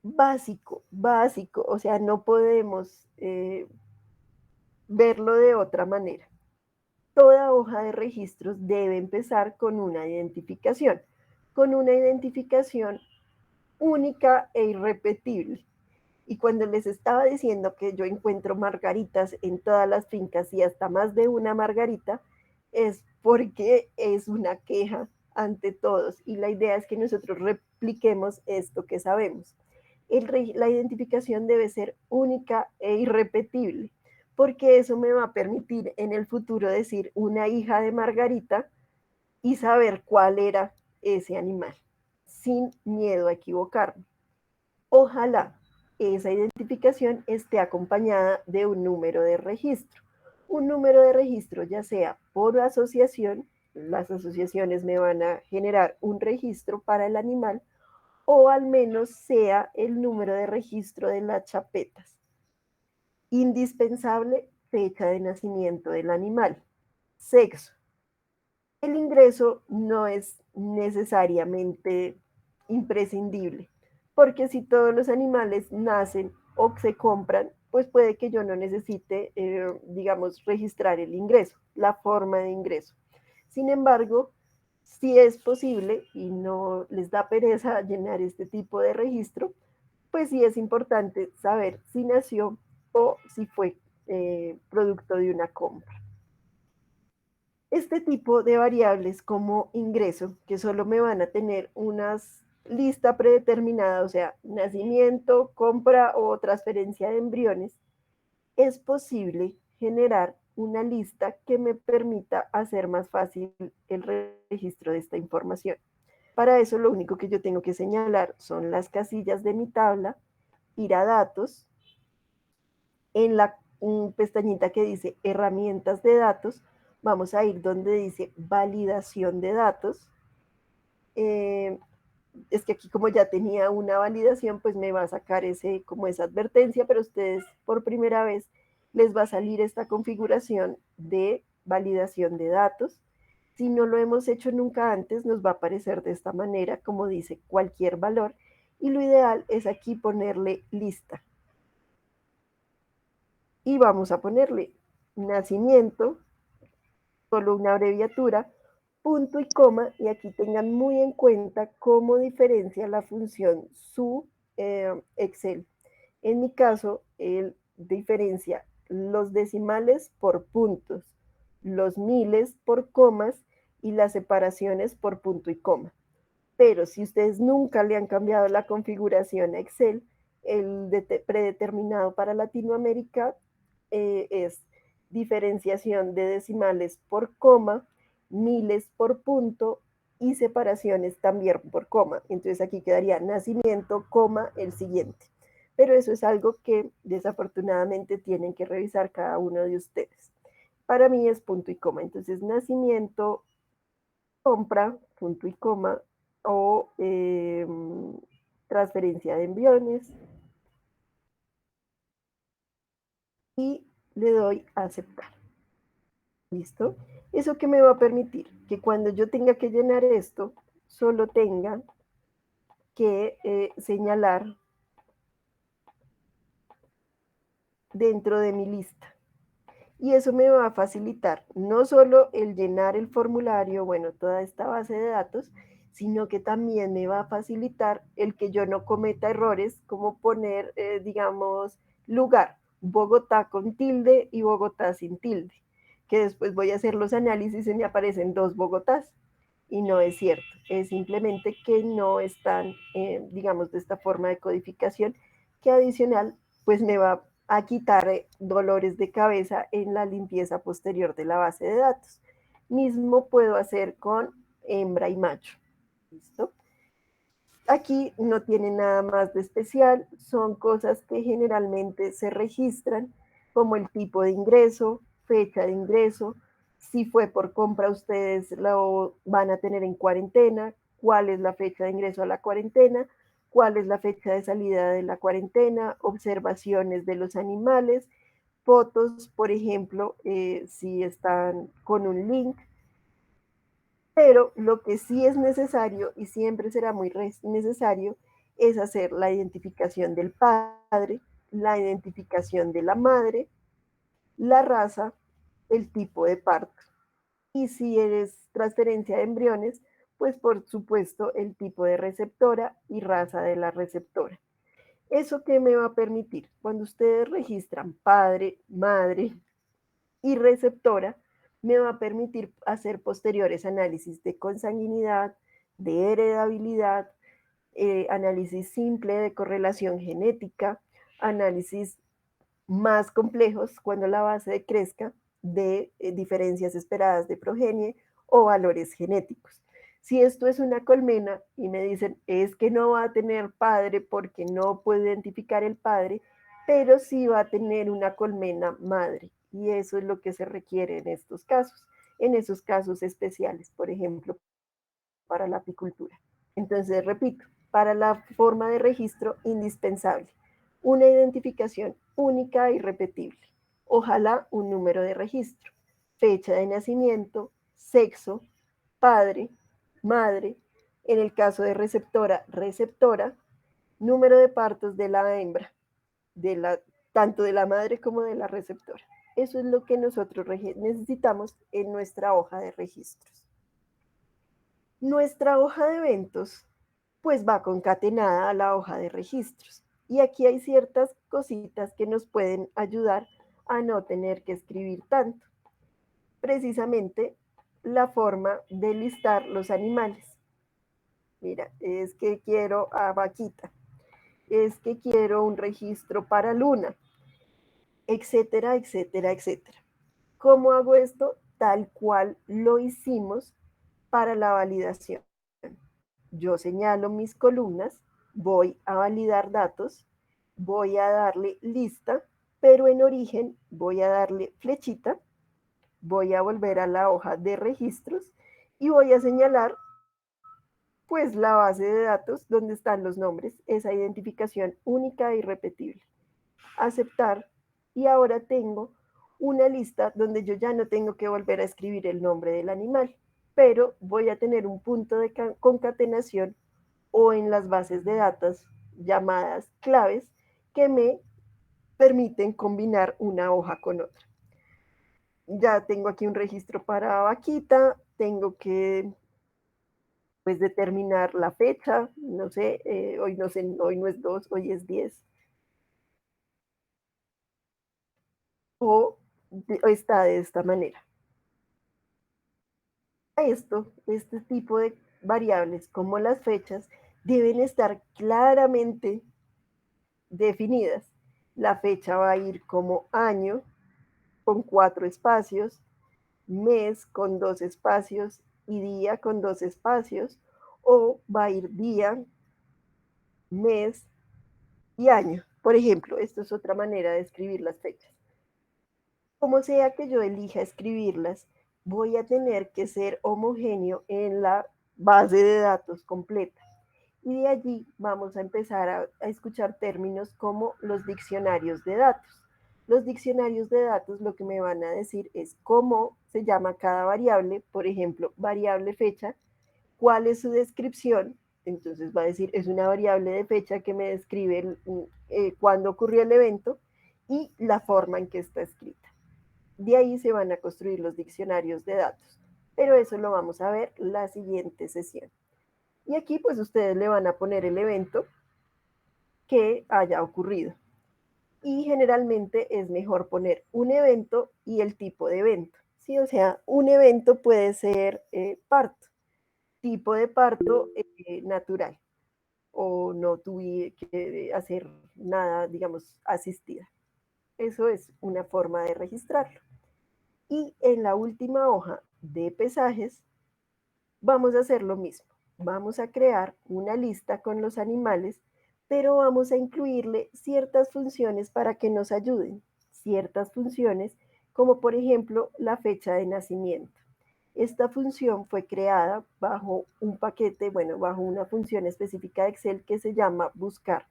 Básico, básico, o sea, no podemos verlo de otra manera. Toda hoja de registros debe empezar con una identificación única e irrepetible. Y cuando les estaba diciendo que yo encuentro margaritas en todas las fincas y hasta más de una margarita, es porque es una queja ante todos. Y la idea es que nosotros repliquemos esto que sabemos. La identificación debe ser única e irrepetible, porque eso me va a permitir en el futuro decir una hija de Margarita y saber cuál era ese animal, sin miedo a equivocarme. Ojalá esa identificación esté acompañada de un número de registro. Un número de registro ya sea por asociación, las asociaciones me van a generar un registro para el animal, o al menos sea el número de registro de las chapetas. Indispensable, fecha de nacimiento del animal. Sexo. El ingreso no es necesariamente imprescindible, porque si todos los animales nacen o se compran, pues puede que yo no necesite, digamos, registrar el ingreso, la forma de ingreso. Sin embargo, si es posible y no les da pereza llenar este tipo de registro, pues sí es importante saber si nació o si fue producto de una compra. Este tipo de variables como ingreso, que solo me van a tener una lista predeterminada, o sea, nacimiento, compra o transferencia de embriones, es posible generar una lista que me permita hacer más fácil el registro de esta información. Para eso lo único que yo tengo que señalar son las casillas de mi tabla, ir a datos, en la pestañita que dice herramientas de datos, vamos a ir donde dice validación de datos. Eh, es que aquí como ya tenía una validación, pues me va a sacar como esa advertencia, pero ustedes por primera vez les va a salir esta configuración de validación de datos. Si no lo hemos hecho nunca antes, nos va a aparecer de esta manera, como dice cualquier valor, y lo ideal es aquí ponerle lista. Y vamos a ponerle nacimiento, solo una abreviatura, punto y coma, y aquí tengan muy en cuenta cómo diferencia la función su Excel. En mi caso, él diferencia los decimales por puntos, los miles por comas y las separaciones por punto y coma. Pero si ustedes nunca le han cambiado la configuración a Excel, el predeterminado para Latinoamérica es diferenciación de decimales por coma, miles por punto y separaciones también por coma. Entonces aquí quedaría nacimiento, coma, el siguiente. Pero eso es algo que desafortunadamente tienen que revisar cada uno de ustedes. Para mí es punto y coma. Entonces nacimiento, compra, punto y coma, o transferencia de embriones, y le doy a aceptar. ¿Listo? ¿Eso qué me va a permitir? Que cuando yo tenga que llenar esto, solo tenga que señalar dentro de mi lista. Y eso me va a facilitar no solo el llenar el formulario, bueno, toda esta base de datos, sino que también me va a facilitar el que yo no cometa errores como poner, digamos, lugar, Bogotá con tilde y Bogotá sin tilde, que después voy a hacer los análisis y me aparecen dos Bogotás. Y no es cierto, es simplemente que no están, digamos, de esta forma de codificación, que adicional, pues me va a quitar dolores de cabeza en la limpieza posterior de la base de datos. Mismo puedo hacer con hembra y macho. ¿Listo? Aquí no tiene nada más de especial, son cosas que generalmente se registran, como el tipo de ingreso, fecha de ingreso, si fue por compra ustedes lo van a tener en cuarentena, cuál es la fecha de ingreso a la cuarentena, cuál es la fecha de salida de la cuarentena, observaciones de los animales, fotos, por ejemplo, si están con un link, pero lo que sí es necesario y siempre será muy necesario es hacer la identificación del padre, la identificación de la madre, la raza, el tipo de parto. Y si eres transferencia de embriones, pues por supuesto el tipo de receptora y raza de la receptora. ¿Eso qué me va a permitir? Cuando ustedes registran padre, madre y receptora, me va a permitir hacer posteriores análisis de consanguinidad, de heredabilidad, análisis simple de correlación genética, análisis más complejos cuando la base crezca de diferencias esperadas de progenie o valores genéticos. Si esto es una colmena y me dicen es que no va a tener padre porque no puedo identificar el padre, pero sí va a tener una colmena madre. Y eso es lo que se requiere en esos casos especiales, por ejemplo, para la apicultura. Entonces, repito, para la forma de registro indispensable, una identificación única y repetible. Ojalá un número de registro, fecha de nacimiento, sexo, padre, madre, En el caso de receptora, receptora, número de partos de la hembra, de la, tanto de la madre como de la receptora. Eso es lo que nosotros necesitamos en nuestra hoja de registros. Nuestra hoja de eventos pues va concatenada a la hoja de registros. Y aquí hay ciertas cositas que nos pueden ayudar a no tener que escribir tanto. Precisamente la forma de listar los animales. Mira, es que quiero a vaquita, es que quiero un registro para luna, etcétera, etcétera, etcétera. ¿Cómo hago esto? Tal cual lo hicimos para la validación. Yo señalo mis columnas, voy a validar datos, voy a darle lista, pero en origen voy a darle flechita, voy a volver a la hoja de registros y voy a señalar pues la base de datos donde están los nombres, esa identificación única e irrepetible. Aceptar y ahora tengo una lista donde yo ya no tengo que volver a escribir el nombre del animal, pero voy a tener un punto de concatenación o en las bases de datos llamadas claves que me permiten combinar una hoja con otra. Ya tengo aquí un registro para vaquita, tengo que pues determinar la fecha, no sé, hoy no sé, hoy no es 2, hoy es 10, o está de esta manera. Este tipo de variables como las fechas deben estar claramente definidas. La fecha va a ir como año con 4 espacios, mes con 2 espacios y día con 2 espacios, o va a ir día, mes y año. Por ejemplo, esto es otra manera de escribir las fechas. Como sea que yo elija escribirlas, voy a tener que ser homogéneo en la base de datos completa. Y de allí vamos a empezar a escuchar términos como los diccionarios de datos. Los diccionarios de datos lo que me van a decir es cómo se llama cada variable, por ejemplo, variable fecha, cuál es su descripción. Entonces va a decir, es una variable de fecha que me describe cuándo ocurrió el evento y la forma en que está escrita. De ahí se van a construir los diccionarios de datos, pero eso lo vamos a ver la siguiente sesión. Y aquí pues ustedes le van a poner el evento que haya ocurrido. Y generalmente es mejor poner un evento y el tipo de evento. ¿Sí? O sea, un evento puede ser parto, tipo de parto natural, o no tuve que hacer nada, digamos, asistida. Eso es una forma de registrarlo. Y en la última hoja de pesajes vamos a hacer lo mismo. Vamos a crear una lista con los animales, pero vamos a incluirle ciertas funciones para que nos ayuden. Ciertas funciones como por ejemplo la fecha de nacimiento. Esta función fue creada bajo un paquete, bueno, bajo una función específica de Excel que se llama buscar.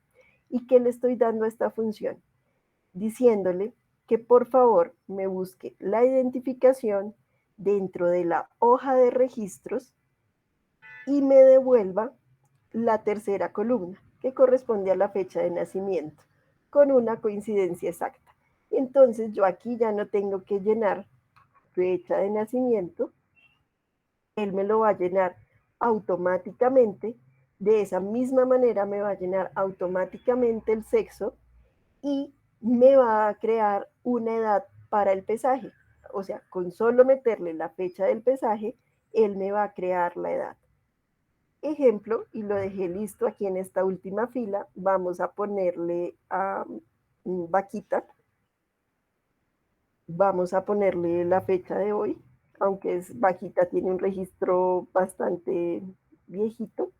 ¿Y qué le estoy dando a esta función? Diciéndole que por favor me busque la identificación dentro de la hoja de registros y me devuelva la tercera columna, que corresponde a la fecha de nacimiento, con una coincidencia exacta. Entonces yo aquí ya no tengo que llenar fecha de nacimiento, él me lo va a llenar automáticamente, de esa misma manera me va a llenar automáticamente el sexo y me va a crear una edad para el pesaje. O sea, con solo meterle la fecha del pesaje, él me va a crear la edad. Ejemplo, y lo dejé listo aquí en esta última fila, vamos a ponerle a vaquita, vamos a ponerle la fecha de hoy, aunque es vaquita, tiene un registro bastante viejito.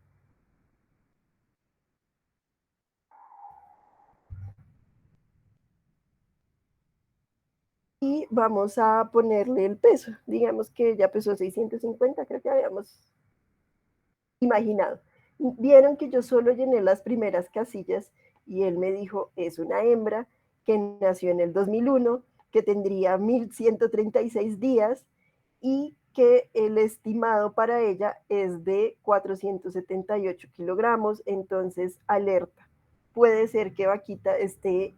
Y vamos a ponerle el peso. Digamos que ya pesó 650, creo que habíamos imaginado. Vieron que yo solo llené las primeras casillas y él me dijo, es una hembra que nació en el 2001, que tendría 1136 días y que el estimado para ella es de 478 kilogramos, entonces alerta. Puede ser que Vaquita esté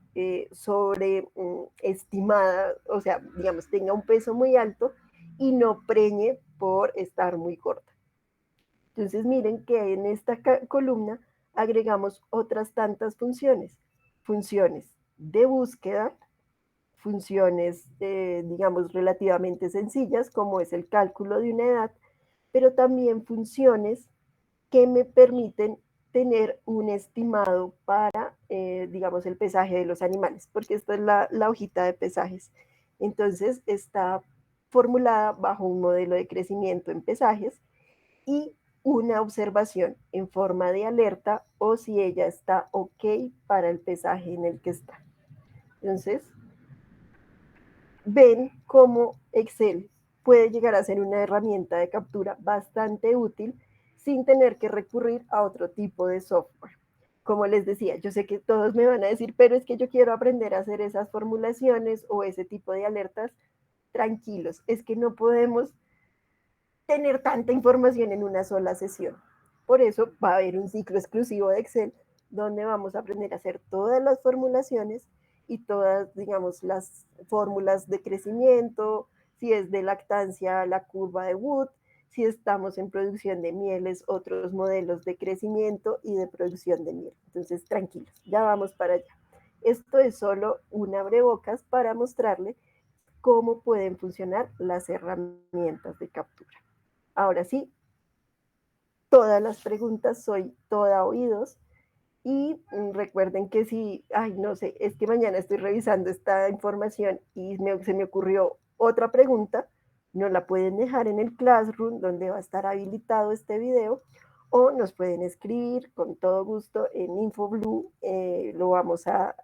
sobreestimada, o sea, digamos, tenga un peso muy alto y no preñe por estar muy corta. Entonces miren que en esta columna agregamos otras tantas funciones. Funciones de búsqueda, funciones, digamos, relativamente sencillas, como es el cálculo de una edad, pero también funciones que me permiten tener un estimado para, digamos, el pesaje de los animales, porque esta es la hojita de pesajes. Entonces, está formulada bajo un modelo de crecimiento en pesajes y una observación en forma de alerta o si ella está ok para el pesaje en el que está. Entonces, ven cómo Excel puede llegar a ser una herramienta de captura bastante útil sin tener que recurrir a otro tipo de software. Como les decía, yo sé que todos me van a decir, pero es que yo quiero aprender a hacer esas formulaciones o ese tipo de alertas. Tranquilos, es que no podemos tener tanta información en una sola sesión. Por eso va a haber un ciclo exclusivo de Excel donde vamos a aprender a hacer todas las formulaciones y todas, digamos, las fórmulas de crecimiento, si es de lactancia, la curva de Wood, si estamos en producción de mieles, otros modelos de crecimiento y de producción de miel. Entonces, tranquilos, ya vamos para allá. Esto es solo un abrebocas para mostrarle cómo pueden funcionar las herramientas de captura. Ahora sí, todas las preguntas, soy toda oídos. Y recuerden que si, ay, no sé, es que mañana estoy revisando esta información y se me ocurrió otra pregunta, no la pueden dejar en el Classroom donde va a estar habilitado este video o nos pueden escribir con todo gusto en InfoBlue, lo vamos a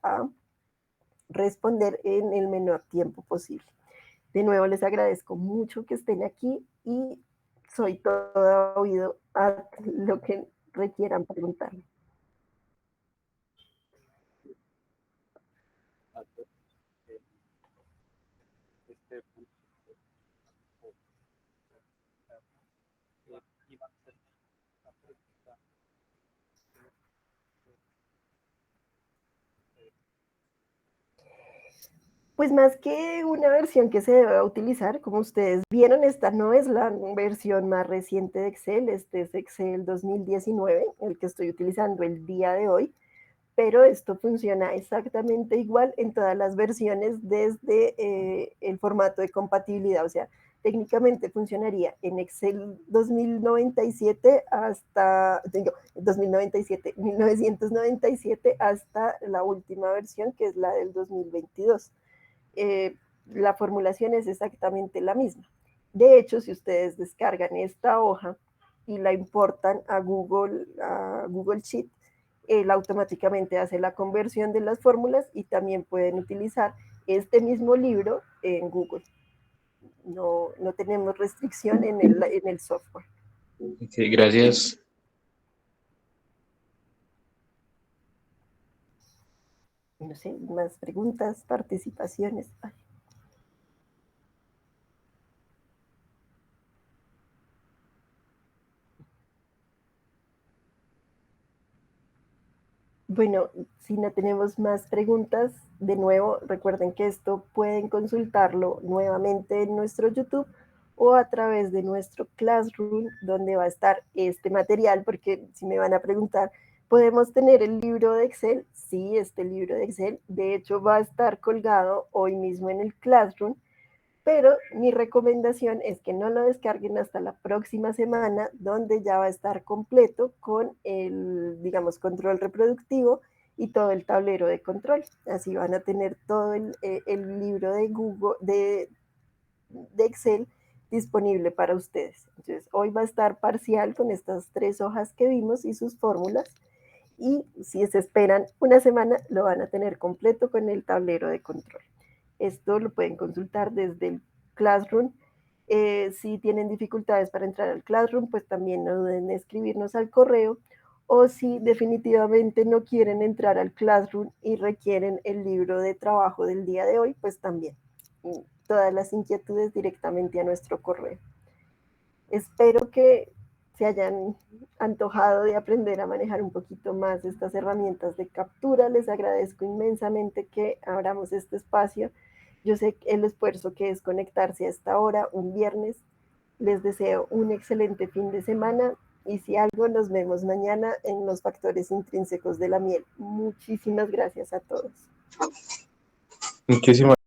responder en el menor tiempo posible. De nuevo les agradezco mucho que estén aquí y soy todo oído a lo que requieran preguntarme. Pues más que una versión que se deba utilizar, como ustedes vieron, esta no es la versión más reciente de Excel, este es Excel 2019, el que estoy utilizando el día de hoy, pero esto funciona exactamente igual en todas las versiones desde el formato de compatibilidad, o sea, técnicamente funcionaría en Excel 2097 hasta, digo, 2097, 1997 hasta la última versión que es la del 2022. La formulación es exactamente la misma. De hecho, si ustedes descargan esta hoja y la importan a Google Sheet, él automáticamente hace la conversión de las fórmulas y también pueden utilizar este mismo libro en Google. No, no tenemos restricción en el software. Sí, gracias. No sé, más preguntas, participaciones. Ay. Bueno, si no tenemos más preguntas, de nuevo, recuerden que esto pueden consultarlo nuevamente en nuestro YouTube o a través de nuestro Classroom, donde va a estar este material, porque si me van a preguntar, ¿podemos tener el libro de Excel? Sí, este libro de Excel, de hecho, va a estar colgado hoy mismo en el Classroom, pero mi recomendación es que no lo descarguen hasta la próxima semana, donde ya va a estar completo con el, digamos, control reproductivo y todo el tablero de control. Así van a tener todo el libro de Google, de Excel disponible para ustedes. Entonces, hoy va a estar parcial con estas 3 hojas que vimos y sus fórmulas. Y si se esperan una semana, lo van a tener completo con el tablero de control. Esto lo pueden consultar desde el Classroom. Si tienen dificultades para entrar al Classroom, pues también no duden en escribirnos al correo. O si definitivamente no quieren entrar al Classroom y requieren el libro de trabajo del día de hoy, pues también todas las inquietudes directamente a nuestro correo. Espero que se hayan antojado de aprender a manejar un poquito más estas herramientas de captura. Les agradezco inmensamente que abramos este espacio. Yo sé el esfuerzo que es conectarse a esta hora, un viernes. Les deseo un excelente fin de semana y si algo nos vemos mañana en los factores intrínsecos de la miel. Muchísimas gracias a todos. Muchísimas